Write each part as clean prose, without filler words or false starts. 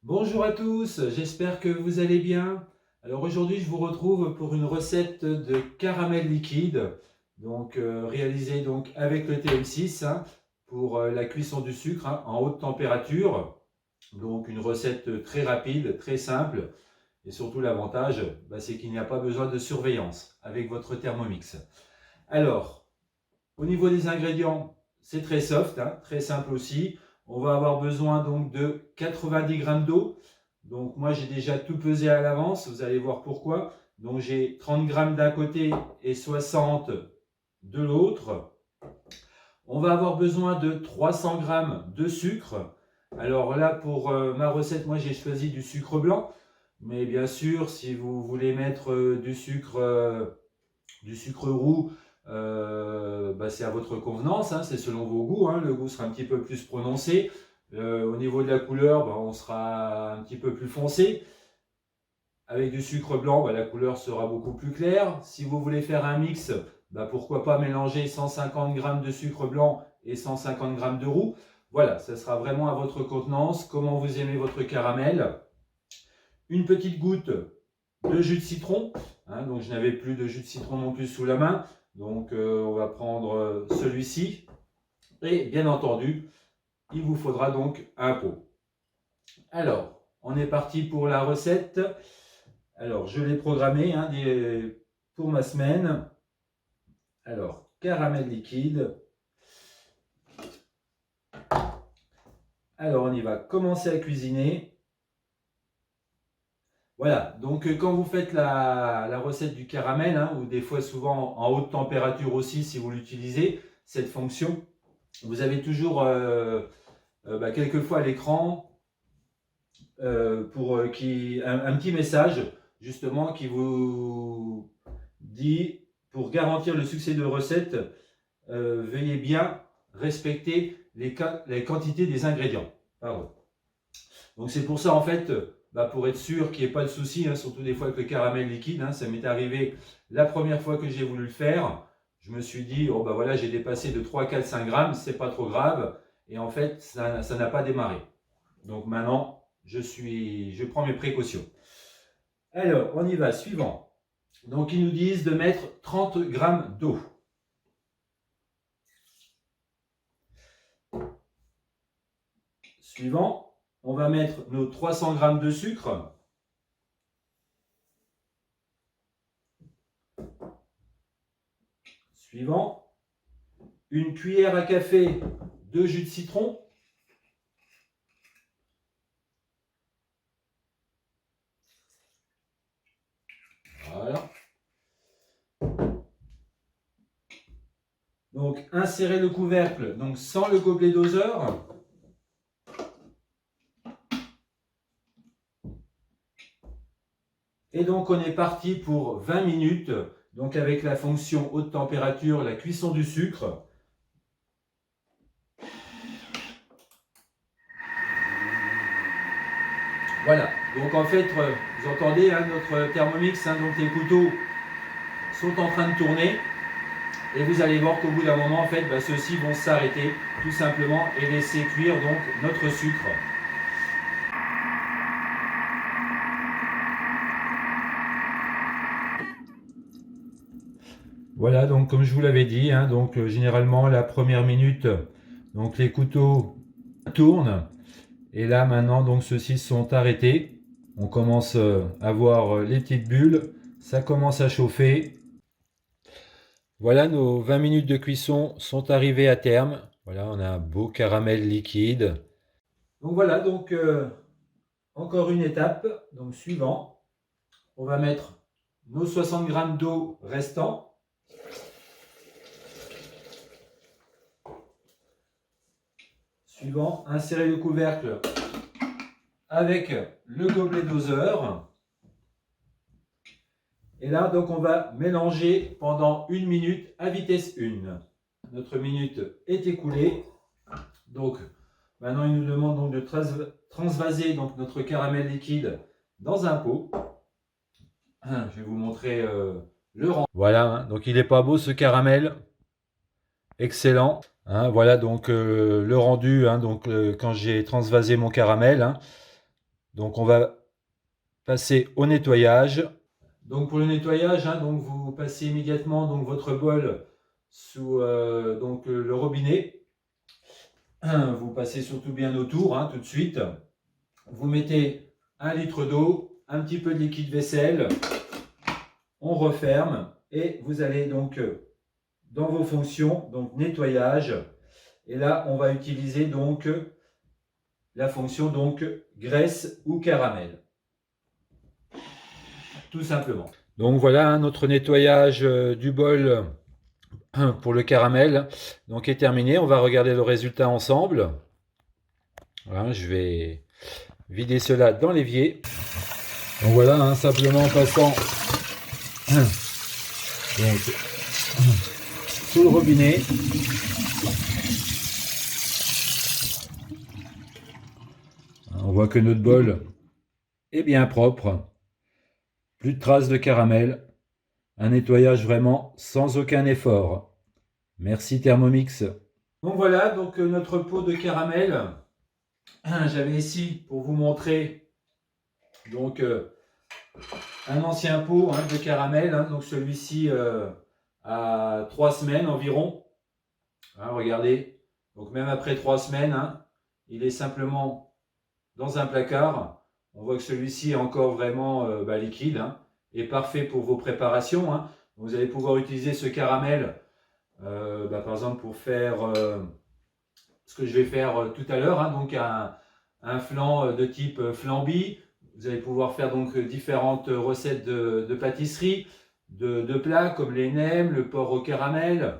Bonjour à tous, j'espère que vous allez bien. Alors aujourd'hui, je vous retrouve pour une recette de caramel liquide, réalisée avec le TM6 pour la cuisson du sucre en haute température. Donc une recette très rapide, très simple et surtout l'avantage, c'est qu'il n'y a pas besoin de surveillance avec votre Thermomix. Alors, au niveau des ingrédients, c'est très soft, très simple aussi. On va avoir besoin donc de 90 grammes d'eau. Donc moi j'ai déjà tout pesé à l'avance, vous allez voir pourquoi. Donc j'ai 30 grammes d'un côté et 60 de l'autre. On va avoir besoin de 300 grammes de sucre. Alors là pour ma recette, moi j'ai choisi du sucre blanc. Mais bien sûr, si vous voulez mettre du sucre roux, c'est à votre convenance, c'est selon vos goûts. Le goût sera un petit peu plus prononcé. Au niveau de la couleur, on sera un petit peu plus foncé. Avec du sucre blanc, la couleur sera beaucoup plus claire. Si vous voulez faire un mix, pourquoi pas mélanger 150 g de sucre blanc et 150 g de roux. Voilà, ça sera vraiment à votre contenance, comment vous aimez votre caramel. Une petite goutte de jus de citron. Donc je n'avais plus de jus de citron non plus sous la main. Donc on va prendre celui-ci. Et bien entendu, il vous faudra donc un pot. Alors, on est parti pour la recette. Alors, je l'ai programmé pour ma semaine. Alors, caramel liquide. Alors, on y va commencer à cuisiner. Voilà, donc quand vous faites la recette du caramel, ou des fois souvent en haute température aussi si vous l'utilisez, cette fonction, vous avez toujours quelquefois à l'écran un petit message justement qui vous dit, pour garantir le succès de recette, veuillez bien respecter les quantités des ingrédients. Pardon. Donc c'est pour ça en fait, pour être sûr qu'il n'y ait pas de souci, surtout des fois avec le caramel liquide, ça m'est arrivé la première fois que j'ai voulu le faire. Je me suis dit, oh voilà, j'ai dépassé de 3, 4, 5 grammes, c'est pas trop grave. Et en fait, ça n'a pas démarré. Donc maintenant, je prends mes précautions. Alors, on y va, suivant. Donc ils nous disent de mettre 30 grammes d'eau. Suivant, on va mettre nos 300 grammes de sucre. Suivant, une cuillère à café de jus de citron. Voilà. Donc, insérez le couvercle sans le gobelet doseur. Et donc, on est parti pour 20 minutes, donc avec la fonction haute température, la cuisson du sucre. Voilà, donc en fait, vous entendez notre Thermomix, donc les couteaux sont en train de tourner. Et vous allez voir qu'au bout d'un moment, en fait, ceux-ci vont s'arrêter tout simplement et laisser cuire donc notre sucre. Voilà, donc comme je vous l'avais dit, généralement la première minute, donc les couteaux tournent. Et là maintenant, donc ceux-ci sont arrêtés. On commence à voir les petites bulles. Ça commence à chauffer. Voilà, nos 20 minutes de cuisson sont arrivées à terme. Voilà, on a un beau caramel liquide. Donc voilà, encore une étape. Donc suivant, on va mettre nos 60 grammes d'eau restants. Suivant, insérer le couvercle avec le gobelet doseur. Et là, donc, on va mélanger pendant 1 minute à vitesse 1. Notre minute est écoulée. Donc, maintenant, il nous demande donc de transvaser donc, notre caramel liquide dans un pot. Je vais vous montrer le rendu. Voilà, donc il n'est pas beau ce caramel. Excellent. Voilà donc le rendu quand j'ai transvasé mon caramel. Donc on va passer au nettoyage. Donc pour le nettoyage, donc vous passez immédiatement donc votre bol sous le robinet. Vous passez surtout bien autour tout de suite. Vous mettez 1 litre d'eau, un petit peu de liquide vaisselle. On referme et vous allez donc dans vos fonctions, donc nettoyage. Et là, on va utiliser donc la fonction donc graisse ou caramel. Tout simplement. Donc voilà, notre nettoyage du bol pour le caramel donc est terminé. On va regarder le résultat ensemble. Voilà, je vais vider cela dans l'évier. Donc voilà, simplement en passant donc, sous le robinet. On voit que notre bol est bien propre. Plus de traces de caramel. Un nettoyage vraiment sans aucun effort. Merci Thermomix. Donc voilà, donc notre pot de caramel. J'avais ici pour vous montrer donc un ancien pot de caramel. Donc celui-ci a 3 semaines environ. Regardez. Donc même après 3 semaines, il est simplement dans un placard. On voit que celui-ci est encore vraiment liquide et parfait pour vos préparations. Vous allez pouvoir utiliser ce caramel par exemple pour faire ce que je vais faire tout à l'heure, donc un flan de type flambi. Vous allez pouvoir faire donc différentes recettes de pâtisserie, de plats comme les nems, le porc au caramel,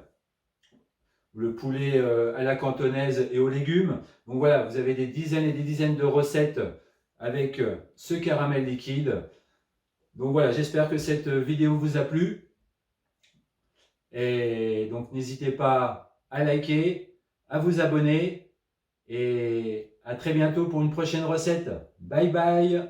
le poulet à la cantonaise et aux légumes. Donc voilà, vous avez des dizaines et des dizaines de recettes avec ce caramel liquide. Donc voilà, j'espère que cette vidéo vous a plu. Et donc n'hésitez pas à liker, à vous abonner et à très bientôt pour une prochaine recette. Bye bye!